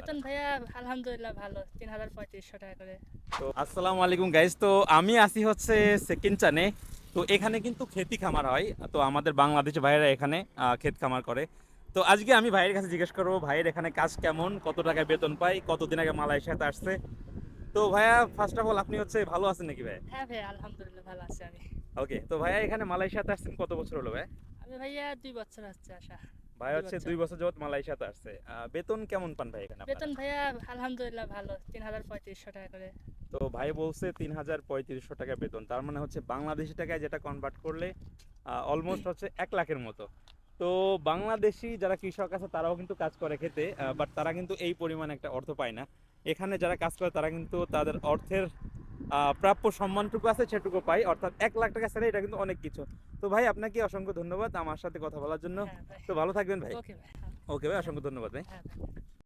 বেতন ভাইয়া আলহামদুলিল্লাহ ভালো, ৩,৩৫০ টাকা করে। তো আসসালামু আলাইকুম গাইস। তো আমি আসি হচ্ছে সেকেন্ড চানে। তো এখানে কিন্তু খেতি খামার হয়। তো আমাদের বাংলাদেশি ভাইয়েরা এখানে ক্ষেত খামার করে। তো আজকে আমি ভাইয়ের কাছে জিজ্ঞেস করবো ভাইয়ের এখানে কাজ কেমন, কত টাকায় বেতন পাই, কতদিন আগে মালয়েশিয়াতে আসছে। তো ভাইয়া ফার্স্ট অফ অল আপনি হচ্ছে ভালো আছেন নাকি ভাই? হ্যাঁ ভাইয়া আলহামদুলিল্লাহ ভালো আছি আমি। ওকে, তো ভাইয়া এখানে মালয়েশিয়াতে আসছেন কত বছর হলো ভাই? আমি ভাইয়া ২ বছর হচ্ছে আসা। ভাই দুই হচ্ছে বছর 2 বছর যাবত মালয়েশিয়াতে আসছে। বেতন কেমন পান ভাই এখানে আপনারা? বেতন ভাইয়া আলহামদুলিল্লাহ ভালো, ৩,৩৫০ টাকা করে। তো ভাই বলছে 3,3500 টাকা বেতন, তার মানে হচ্ছে বাংলাদেশি টাকায় যেটা কনভার্ট করলে অলমোস্ট হচ্ছে 1 লাখের মতো। তো বাংলাদেশি যারা কৃষক আছে তারাও কিন্তু কাজ করে খেতে, বাট তারা কিন্তু এই পরিমাণ একটা অর্থ পায় না। এখানে যারা কাজ করে তারা কিন্তু তাদের অর্থের প্রাপ্য সম্মানটুকু আছে সেটুকু পায়, অর্থাৎ 1 লাখ টাকা স্যালারি, এটা কিন্তু অনেক কিছু। তো ভাই আপনাকে অসংখ্য ধন্যবাদ আমার সাথে কথা বলার জন্য। হ্যাঁ ভাই। তো ভালো থাকবেন ভাই। ওকে ভাই, হ্যাঁ। ওকে ভাই, অসংখ্য ধন্যবাদ ভাই। হ্যাঁ ভাই।